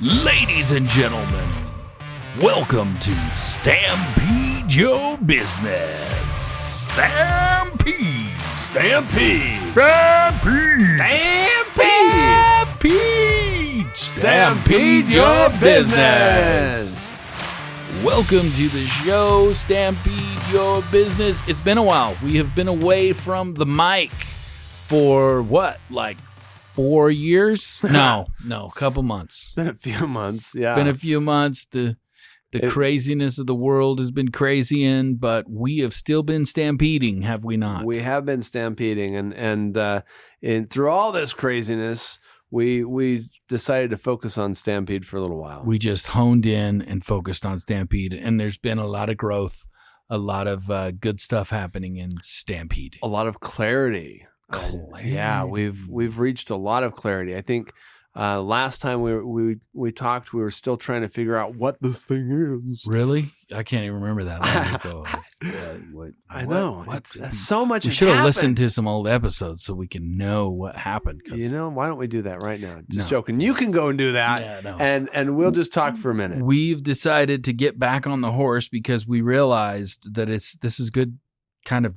Ladies and gentlemen, welcome to Stampede Your Business. Stampede. Stampede. Stampede. Stampede. Stampede Your Business. Welcome to the show, Stampede Your Business. It's been a while. We have been away from the mic for what, like 4 years? No, a couple months. It's been a few months, yeah. It's been a few months. The craziness of the world has been crazying, but we have still been stampeding, have we not? We have been stampeding, and through all this craziness, we decided to focus on Stampede for a little while. We just honed in and focused on Stampede, and there's been a lot of growth, a lot of good stuff happening in Stampede. A lot of clarity. Yeah, we've reached a lot of clarity. I think last time we talked, we were still trying to figure out what this thing is. Really? I can't even remember that long ago. I know. That's so much. We should have listened to some old episodes so we can know what happened. Why don't we do that right now? Just joking. You can go and do that, and we'll just talk for a minute. We've decided to get back on the horse because we realized that this is good kind of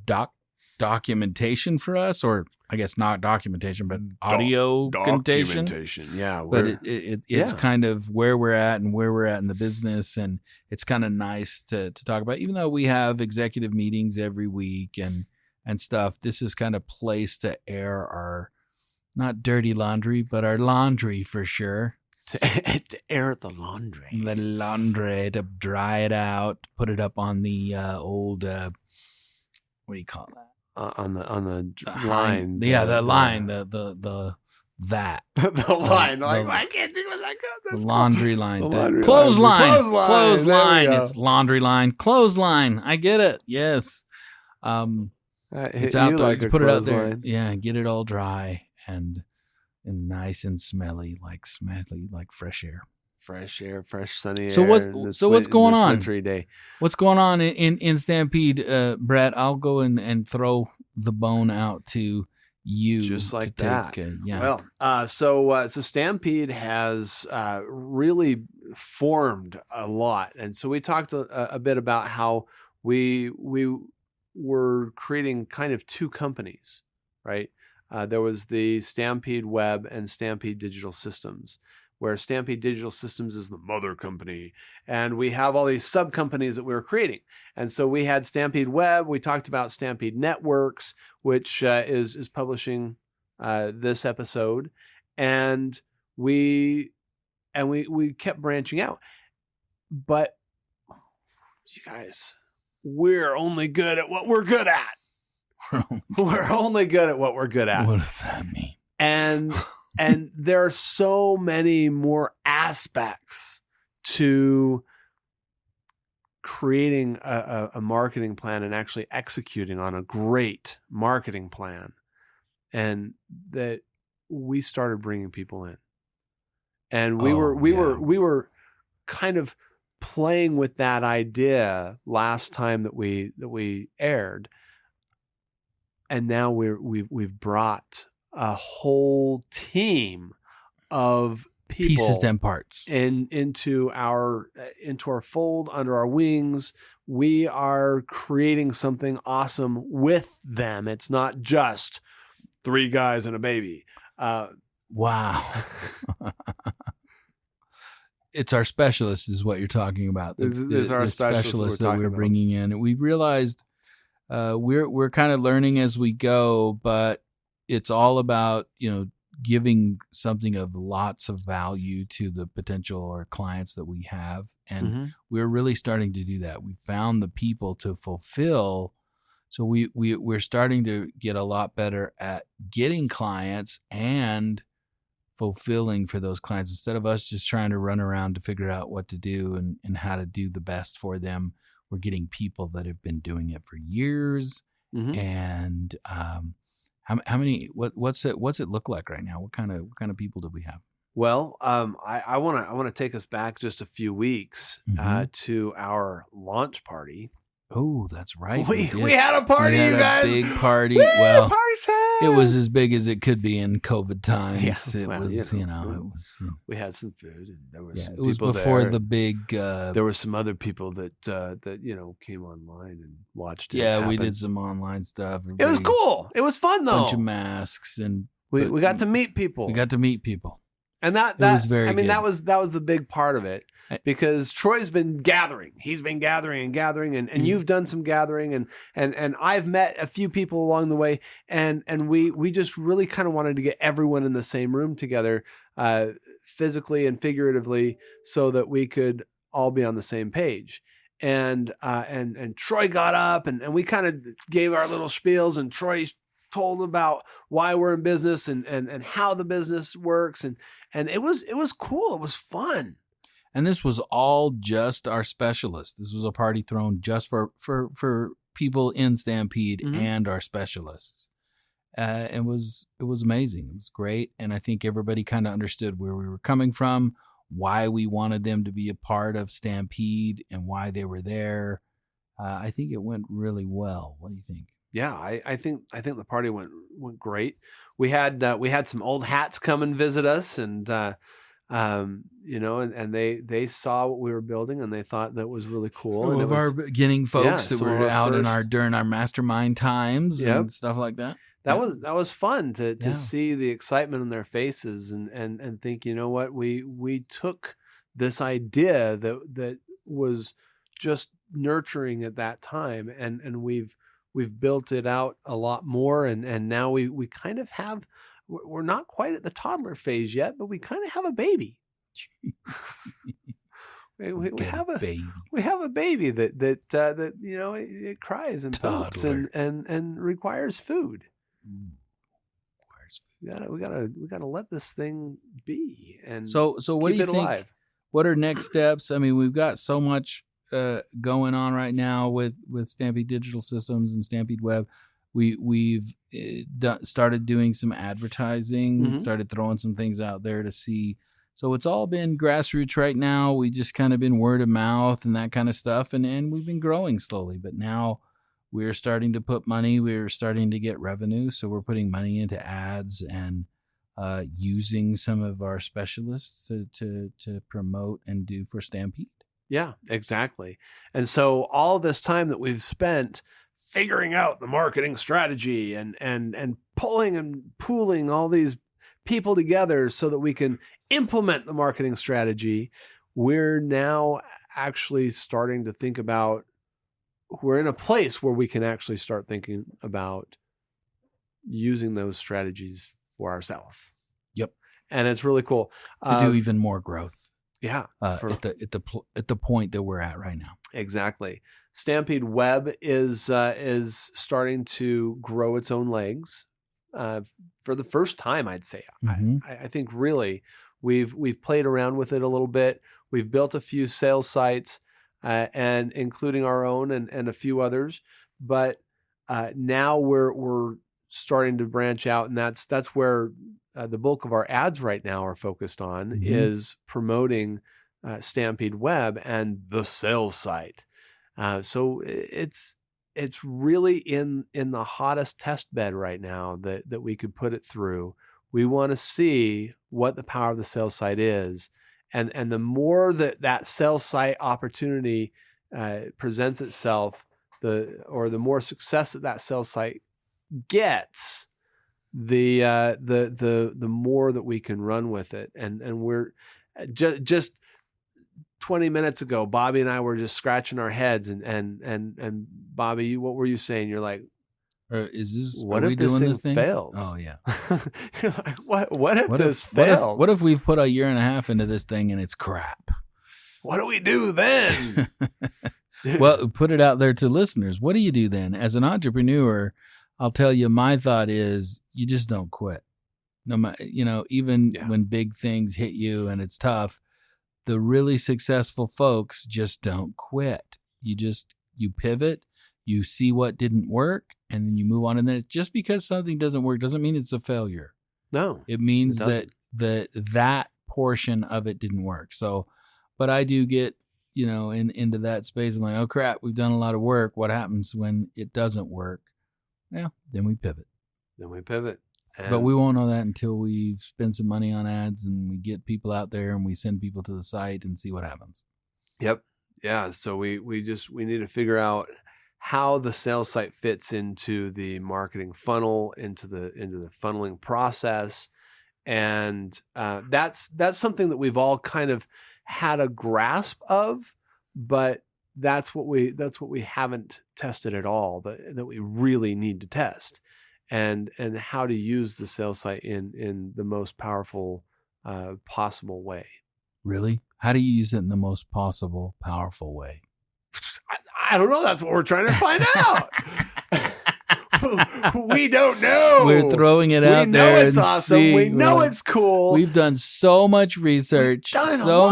documentation for us, or I guess not documentation, but audio documentation. Yeah, but it's kind of where we're at and where we're at in the business, and it's kind of nice to talk about. Even though we have executive meetings every week and stuff, this is kind of place to air our not dirty laundry, but our laundry for sure. To air the laundry, to dry it out, put it up on the old what do you call that? On the line, the line. The line. I can't think of that. The laundry line. Clothesline. It's laundry line. Clothesline. I get it. Yes. It's out there. Like you put it out there. Yeah. Get it all dry and nice and smelly like fresh air. Fresh air, fresh sunny air. So what's going on? Wintry day. What's going on in Stampede, Brett? I'll go and throw the bone out to you. Just like that. Well, so Stampede has really formed a lot, and so we talked a bit about how we were creating kind of two companies, right? There was the Stampede Web and Stampede Digital Systems, where Stampede Digital Systems is the mother company. And we have all these sub-companies that we were creating. And so we had Stampede Web. We talked about Stampede Networks, which is publishing this episode. And we kept branching out. But you guys, we're only good at what we're good at. We're only good at what we're good at. What does that mean? And there are so many more aspects to creating a marketing plan and actually executing on a great marketing plan, and that we started bringing people in, and we were kind of playing with that idea last time that we aired, and now we've brought a whole team of people, pieces and parts, into our fold, under our wings. We are creating something awesome with them. It's not just 3 guys and a baby. Wow. It's our specialist is what you're talking about. It's our specialist that we're bringing in. We realized we're kind of learning as we go, but it's all about, giving something of lots of value to the potential or clients that we have. And we're really starting to do that. We found the people to fulfill. So we're starting to get a lot better at getting clients and fulfilling for those clients, instead of us just trying to run around to figure out what to do and how to do the best for them. We're getting people that have been doing it for years. And, how many? What's it look like right now? What kind of people do we have? Well, I want to take us back just a few weeks to our launch party Oh, that's right. We had a party, we had you guys. Big party. Woo, well, party time. It was as big as it could be in COVID times. Yeah, It was, it was. We had some food, and there was some it was people before there. The big. There were some other people that came online and watched it. Yeah, we did some online stuff. It was cool. It was fun though. Bunch of masks, and we got to meet people. We got to meet people. And that was very good. That was the big part of it, because Troy's been gathering. He's been gathering and gathering, and you've done some gathering, and I've met a few people along the way, and we just really kind of wanted to get everyone in the same room together, physically and figuratively, so that we could all be on the same page. And Troy got up, and we kind of gave our little spiels, and Troy told about why we're in business and how the business works, and it was cool. It was fun. And this was all just our specialists. This was a party thrown just for people in Stampede and our specialists. It was amazing. It was great, and I think everybody kind of understood where we were coming from, why we wanted them to be a part of Stampede, and why they were there. I think it went really well. What do you think? Yeah, I think the party went great. We had some old hats come and visit us, and and they saw what we were building, and they thought that was really cool. Some of our beginning folks that were out during our mastermind times and stuff like that. That was fun to see the excitement in their faces, and think, you know what, we took this idea that was just nurturing at that time, and we've built it out a lot more, and now we kind of have, we're not quite at the toddler phase yet, but we kind of have a baby. we have a baby that it cries and poops and requires food. We gotta let this thing be, and so what do you think? Alive. What are next steps? I mean, we've got so much going on right now with Stampede Digital Systems and Stampede Web. We've started doing some advertising, started throwing some things out there to see. So it's all been grassroots right now. We just kind of been word of mouth and that kind of stuff, and we've been growing slowly. But now we're starting to put money. We're starting to get revenue, so we're putting money into ads and using some of our specialists to promote and do for Stampede. Yeah, exactly. And so all this time that we've spent figuring out the marketing strategy and pulling and pooling all these people together so that we can implement the marketing strategy, we're now actually starting to think about, we're in a place where we can actually start thinking about using those strategies for ourselves. Yep. And it's really cool. To do even more growth. Yeah, at the point that we're at right now. Exactly. Stampede Web is starting to grow its own legs for the first time, I'd say. I think really we've played around with it a little bit. We've built a few sales sites, and including our own and a few others. But now we're starting to branch out, and that's where the bulk of our ads right now are focused on, is promoting Stampede Web and the sales site. So it's really in the hottest test bed right now that we could put it through. We want to see what the power of the sales site is, and the more that sales site opportunity presents itself, the more success that sales site gets, the more that we can run with it. And we're just 20 minutes ago, Bobby and I were just scratching our heads, and Bobby, what were you saying? You're like, what if this thing fails? Oh yeah. You're like, what if this fails? What if we've put 1.5 years into this thing and it's crap? What do we do then? Well, put it out there to listeners. What do you do then? As an entrepreneur, I'll tell you, my thought is you just don't quit. No matter, even when big things hit you and it's tough, the really successful folks just don't quit. You pivot, you see what didn't work, and then you move on. And then just because something doesn't work doesn't mean it's a failure. No, it means that portion of it didn't work. So, but I do get, into that space. I'm like, oh crap, we've done a lot of work. What happens when it doesn't work? Yeah, then we pivot. But we won't know that until we spend some money on ads and we get people out there and we send people to the site and see what happens. Yep. Yeah. So we need to figure out how the sales site fits into the marketing funnel, into the funneling process. And that's something that we've all kind of had a grasp of, but that's what we haven't tested at all, that we really need to test, and how to use the sales site in the most powerful possible way. Really? How do you use it in the most possible, powerful way? I don't know. That's what we're trying to find out. We don't know. We're throwing it out there. We know it's awesome. We know it's cool. We've done so much research, so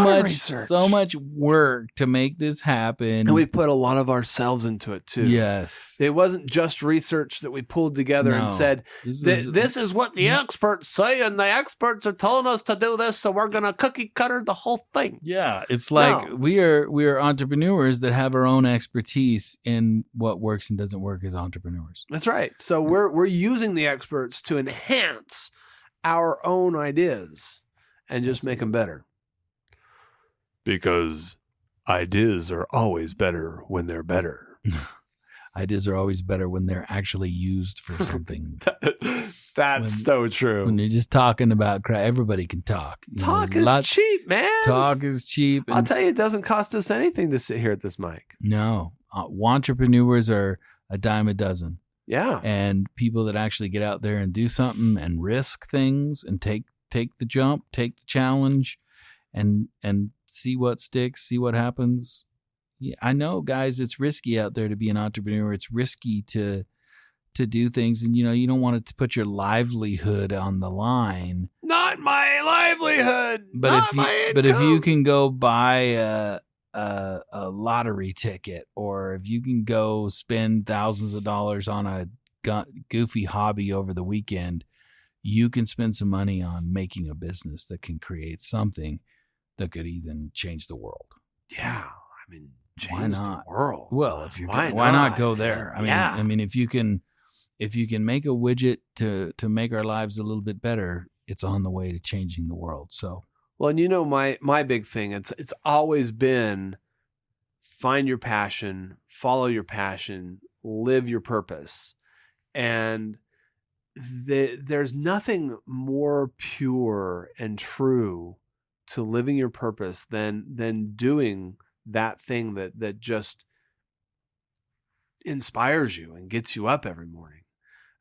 much work to make this happen. And we put a lot of ourselves into it too. Yes. It wasn't just research that we pulled together and said, this is what the experts say, and the experts are telling us to do this, so we're going to cookie cutter the whole thing. Yeah. It's like we are entrepreneurs that have our own expertise in what works and doesn't work as entrepreneurs. That's right. So we're using the experts to enhance our own ideas and just make them better. Because ideas are always better when they're better. Ideas are always better when they're actually used for something. That's so true. When you're just talking about crap, everybody can talk. Talk is cheap, man. Talk is cheap. I'll tell you, it doesn't cost us anything to sit here at this mic. No. Entrepreneurs are a dime a dozen. Yeah. And people that actually get out there and do something and risk things and take the jump, take the challenge, and see what sticks, see what happens. Yeah, I know, guys, it's risky out there to be an entrepreneur. It's risky to do things, and you don't want to put your livelihood on the line. Not my livelihood. But if you can go buy a lottery ticket, or if you can go spend thousands of dollars on a goofy hobby over the weekend, you can spend some money on making a business that can create something that could even change the world. Yeah. I mean, change the world. Well, if you're why not go there? I mean, if you can make a widget to make our lives a little bit better, it's on the way to changing the world. So, well, and my big thing, it's always been find your passion, follow your passion, live your purpose. And there's nothing more pure and true to living your purpose than doing that thing that just inspires you and gets you up every morning.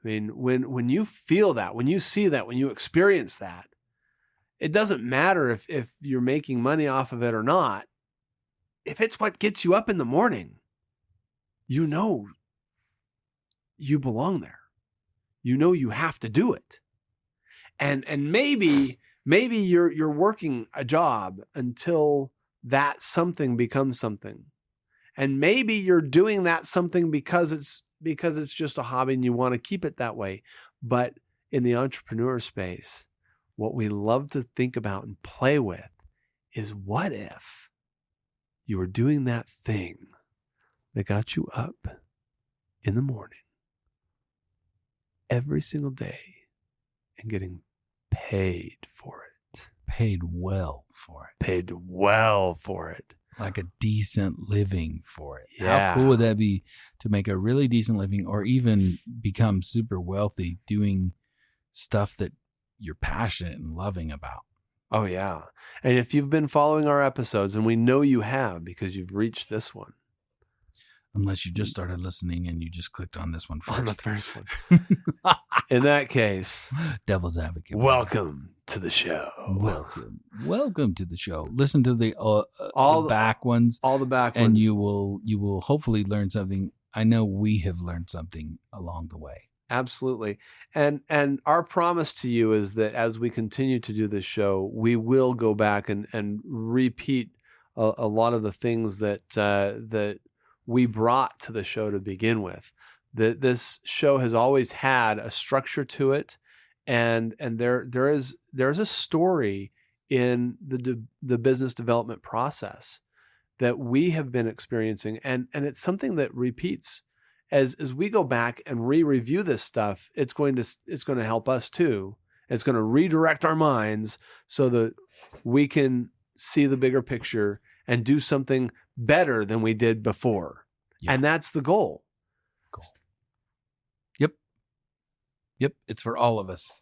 I mean, when you feel that, when you see that, when you experience that, it doesn't matter if you're making money off of it or not. If it's what gets you up in the morning, you belong there. You have to do it. And maybe you're working a job until that something becomes something. And maybe you're doing that something because it's just a hobby and you want to keep it that way. But in the entrepreneur space, what we love to think about and play with is, what if you were doing that thing that got you up in the morning every single day and getting paid for it? Paid well for it. Paid well for it. Like a decent living for it. Yeah. How cool would that be to make a really decent living, or even become super wealthy doing stuff that you're passionate and loving about? Oh, yeah. And if you've been following our episodes, and we know you have because you've reached this one. Unless you just started listening and you just clicked on this one first. On the first one. In that case, devil's advocate. Welcome to the show. Welcome to the show. Listen to the back ones. All the back ones. And you will hopefully learn something. I know we have learned something along the way. Absolutely. And our promise to you is that as we continue to do this show, we will go back and repeat a lot of the things that we brought to the show to begin with. This show has always had a structure to it, and there's a story in the business development process that we have been experiencing, and it's something that repeats as we go back and review this stuff. It's going to help us too. It's going to redirect our minds so that we can see the bigger picture and do something better than we did before. Yeah. And that's the goal. Cool. Yep. It's for all of us.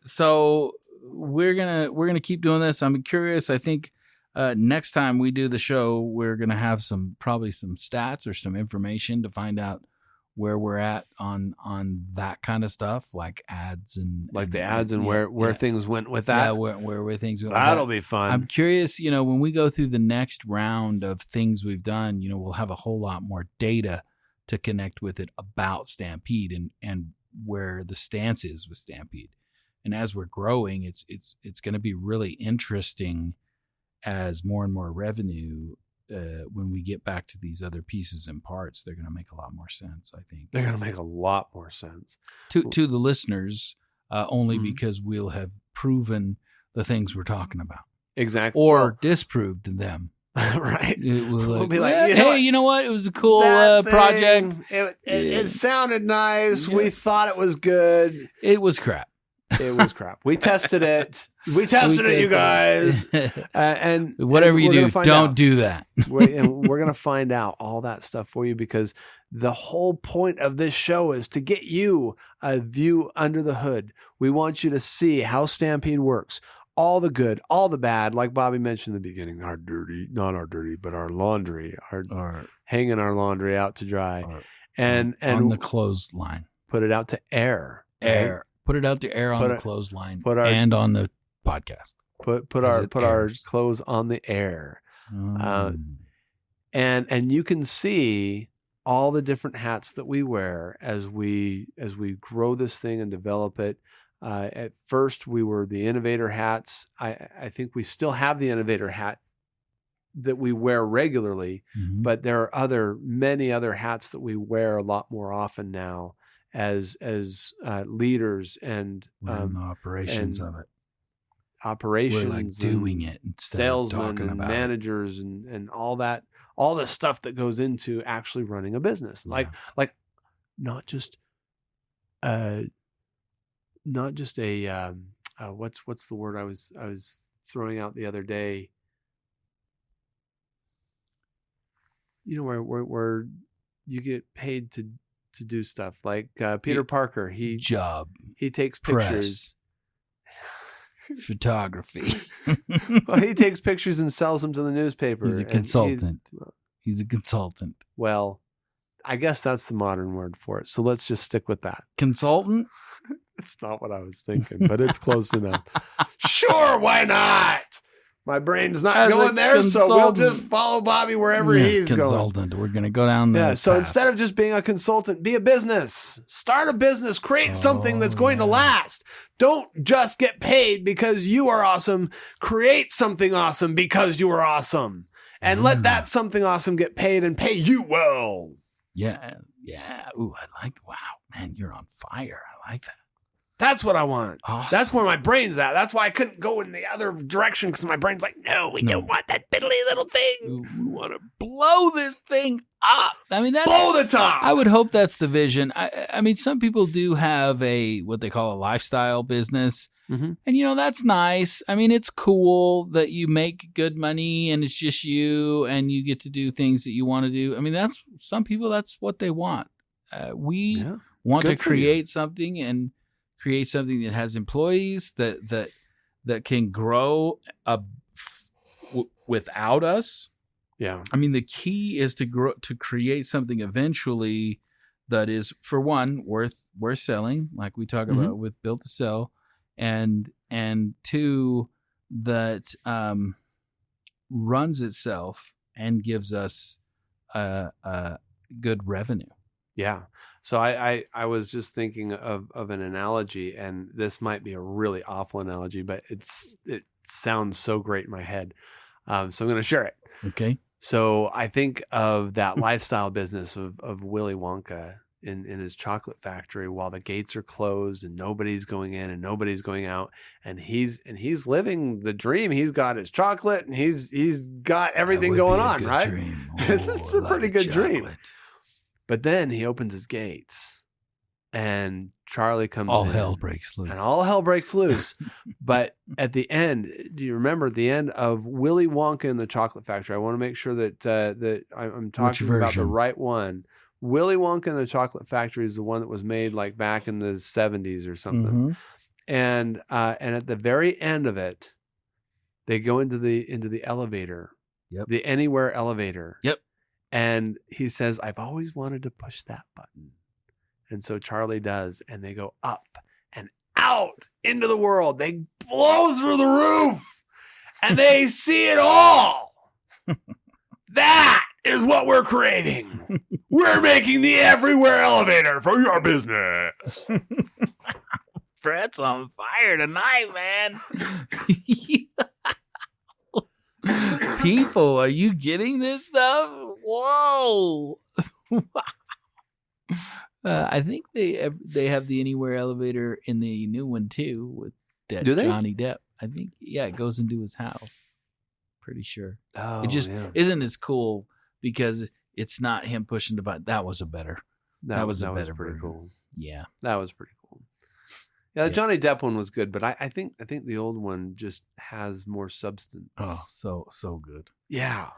So we're gonna keep doing this. I'm curious. I think next time we do the show, we're gonna have probably some stats or some information to find out where we're at on that kind of stuff, like ads and the ads and where things went with that. Yeah, where things went. That'll be fun. I'm curious. When we go through the next round of things we've done, we'll have a whole lot more data to connect with it about Stampede and where the stance is with Stampede. And as we're growing, it's going to be really interesting as more and more revenue. When we get back to these other pieces and parts, they're going to make a lot more sense. I think they're going to make a lot more sense to the listeners, only because we'll have proven the things we're talking about, exactly, or disproved them. Right. We'll be like, hey, you know what? It was a cool project. It sounded nice. Yeah. We thought it was good. It was crap. It was crap. We tested it. We tested it, you guys. And whatever you do, don't do that. We're going to find out all that stuff for you, because the whole point of this show is to get you a view under the hood. We want you to see how Stampede works. All the good, all the bad, like Bobby mentioned in the beginning, not our dirty, but our laundry, our hanging our laundry out to dry, and on the clothesline. Put it out to air. Right? Put it out to air on the clothesline and on the podcast. Put our clothes on the air, and you can see all the different hats that we wear as we grow this thing and develop it. At first, we were the innovator hats. I think we still have the innovator hat that we wear regularly, but there are many other hats that we wear a lot more often now as leaders and the operations of it. Operations, we're like doing it instead salesmen of talking and about managers and all that, all the stuff that goes into actually running a business, like not just a what's the word I was throwing out the other day? Where you get paid to do stuff like Peter Parker. He takes pictures, photography. Well, he takes pictures and sells them to the newspaper. He's a consultant. He's a consultant. Well, I guess that's the modern word for it. So let's just stick with that. Consultant? It's not what I was thinking, but it's close enough. Sure, why not? My brain's not going there, so we'll just follow Bobby wherever he's consultant. We're going to go down there. So instead of just being a consultant, be a business. Start a business. Create something that's going to last. Don't just get paid because you are awesome. Create something awesome because you are awesome. And let that something awesome get paid and pay you well. Yeah. Ooh, wow, man, you're on fire. I like that. That's what I want. Awesome. That's where my brain's at. That's why I couldn't go in the other direction, because my brain's like, no, we don't want that piddly little thing. We want to blow this thing up. I mean, blow the top. I would hope that's the vision. I mean, some people do have what they call a lifestyle business. And, that's nice. I mean, it's cool that you make good money and it's just you and you get to do things that you want to do. I mean, some people, that's what they want. We want to create something and create something that has employees that can grow without us. Yeah. I mean, the key is to create something eventually that is, for one, worth selling, like we talk about with Built to Sell, and two, that runs itself and gives us good revenue. Yeah. So I was just thinking of an analogy, and this might be a really awful analogy, but it sounds so great in my head. So I'm going to share it. Okay. So I think of that lifestyle business of Willy Wonka, in his chocolate factory while the gates are closed and nobody's going in and nobody's going out, and he's living the dream. He's got his chocolate and he's got everything going on, right? It's a pretty good dream. But then he opens his gates and Charlie comes in. All hell breaks loose. And all hell breaks loose. But at the end, do you remember the end of Willy Wonka and the Chocolate Factory? I want to make sure that I'm talking about the right one. Willy Wonka and the Chocolate Factory is the one that was made like back in the 70s or something. And at the very end of it, they go into the elevator. Yep. The Anywhere elevator. Yep. And he says, "I've always wanted to push that button." And so Charlie does, and they go up and out into the world. They blow through the roof and they see it all. That is what we're creating. We're making the Everywhere elevator for your business. Brett's on fire tonight, man. People, are you getting this stuff? Whoa. I think they have the Anywhere elevator in the new one too with Johnny Depp. I think, yeah, it goes into his house. Pretty sure. Oh, it just isn't as cool because it's not him pushing the button. That was better. That was pretty cool. Yeah, that was pretty cool. Yeah, the Johnny Depp one was good, but I think the old one just has more substance. Oh, so good. Yeah,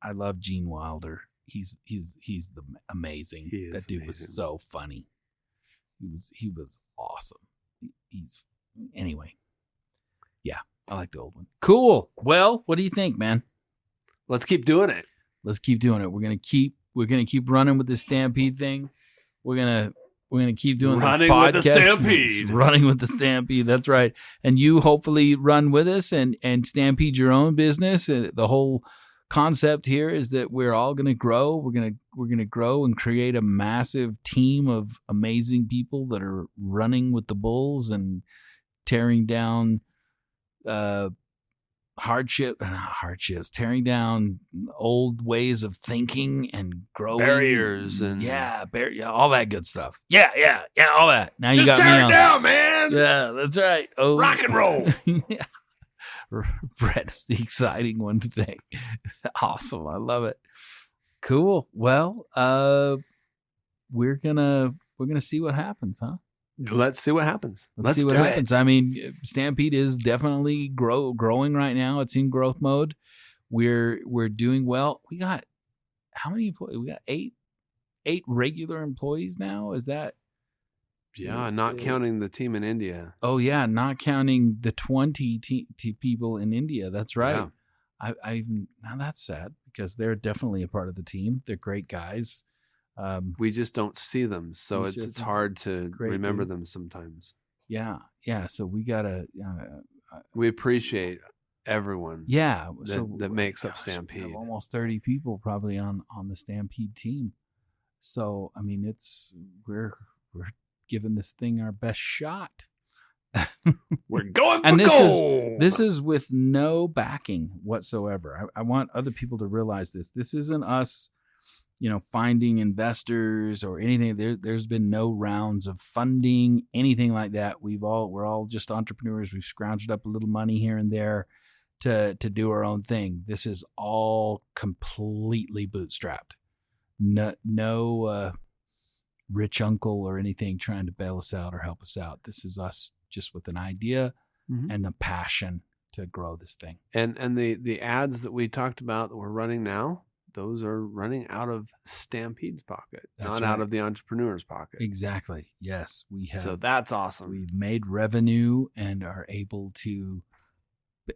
I love Gene Wilder. He's amazing. That dude was so funny. He was awesome. Anyway. Yeah, I like the old one. Cool. Well, what do you think, man? Let's keep doing it. Let's keep doing it. We're gonna keep running with the Stampede thing. We're gonna keep doing running this podcast. With the Stampede. Running with the Stampede. That's right. And you hopefully run with us and stampede your own business. The whole concept here is that we're all going to grow. We're going to grow and create a massive team of amazing people that are running with the bulls and tearing down tearing down old ways of thinking and growing barriers and all that good stuff. Yeah, all that. Now just you got tear me it on. Down, man. Yeah, that's right. Oh, rock and roll. Yeah. Brett's the exciting one today. Awesome. I love it. Cool. Well, we're gonna see what happens, huh? Let's see what happens. Let's see what happens. I mean, Stampede is definitely growing right now. It's in growth mode. We're doing well. We got how many employees? We got eight regular employees now. Is that? Yeah, not counting the team in India. Oh yeah, not counting the 20 people in India. That's right. Yeah. Now that's sad because they're definitely a part of the team. They're great guys. We just don't see them, so it's hard to remember them sometimes. Yeah. So we gotta. We appreciate everyone. Yeah, that makes up Stampede. We have almost 30 people probably on the Stampede team. So I mean, we're giving this thing our best shot. We're going for and gold. This is with no backing whatsoever. I want other people to realize this. This isn't us, finding investors or anything. There's been no rounds of funding, anything like that. We're all just entrepreneurs. We've scrounged up a little money here and there to do our own thing. This is all completely bootstrapped. No rich uncle or anything trying to bail us out or help us out. This is us just with an idea and a passion to grow this thing. And the ads that we talked about that we're running now, those are running out of Stampede's pocket, not out of the entrepreneur's pocket. Exactly. Yes, we have. So that's awesome. We've made revenue and are able to,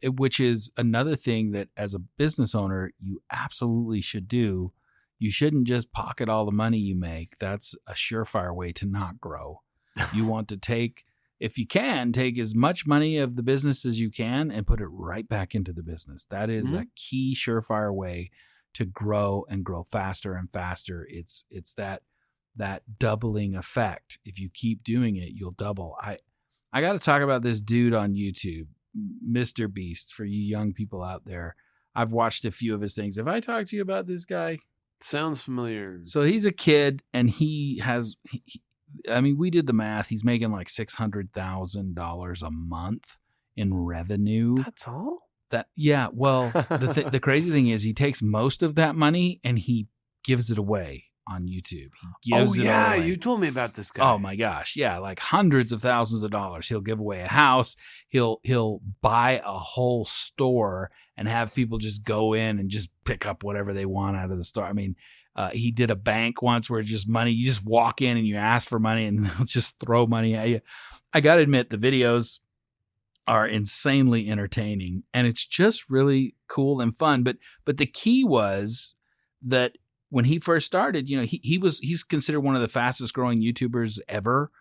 which is another thing that as a business owner, you absolutely should do. You shouldn't just pocket all the money you make. That's a surefire way to not grow. You want to take as much money of the business as you can and put it right back into the business. That is a key surefire way to grow and grow faster and faster. It's that doubling effect. If you keep doing it, you'll double. I got to talk about this dude on YouTube, Mr. Beast, for you young people out there. I've watched a few of his things. Have I talked to you about this guy? Sounds familiar. So he's a kid, and he has. We did the math. He's making like $600,000 a month in revenue. That's all. Well, the crazy thing is, he takes most of that money and he gives it away on YouTube. He gives it away. You told me about this guy. Oh my gosh, yeah, like hundreds of thousands of dollars. He'll give away a house. He'll buy a whole store and have people just go in and just pick up whatever they want out of the store. I mean, he did a bank once where it's just money. You just walk in and you ask for money and they'll just throw money at you. I got to admit, the videos are insanely entertaining and it's just really cool and fun. But the key was that when he first started, he's considered one of the fastest growing YouTubers ever,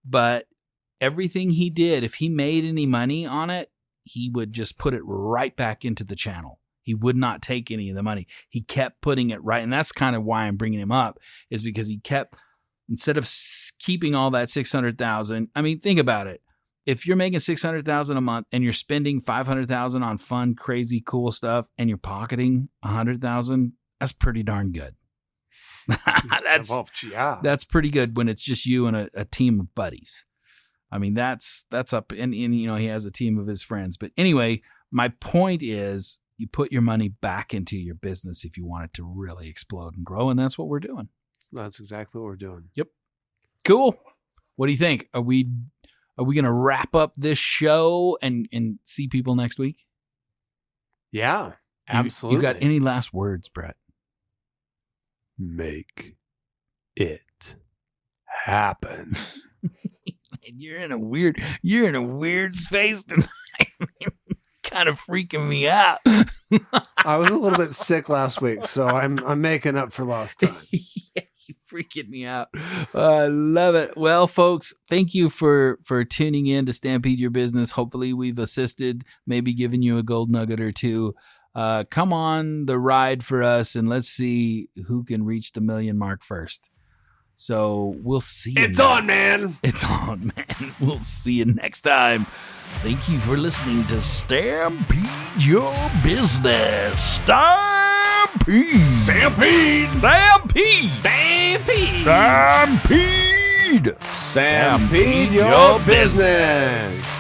but everything he did, if he made any money on it, he would just put it right back into the channel. He would not take any of the money. He kept putting it right. And that's kind of why I'm bringing him up, is because he kept, instead of keeping all that 600,000, I mean, think about it. If you're making 600,000 a month and you're spending 500,000 on fun, crazy, cool stuff, and you're pocketing 100,000, that's pretty darn good. That's pretty good when it's just you and a team of buddies. I mean, that's up, and he has a team of his friends. But anyway, my point is, you put your money back into your business if you want it to really explode and grow, and that's what we're doing. That's exactly what we're doing. Yep. Cool. What do you think? Are we going to wrap up this show and see people next week? Yeah, absolutely. You got any last words, Brett? Make it happen. You're in a weird space tonight. Kind of freaking me out. I was a little bit sick last week, so I'm making up for lost time. Yeah, you're freaking me out. I love it. Well, folks, thank you for tuning in to Stampede Your Business. Hopefully we've assisted, maybe given you a gold nugget or two. Come on the ride for us, and let's see who can reach the 1 million mark first. So we'll see you. It's on, man. It's on, man. We'll see you next time. Thank you for listening to Stampede Your Business. Stampede. Stampede. Stampede. Stampede. Stampede. Stampede Your Business.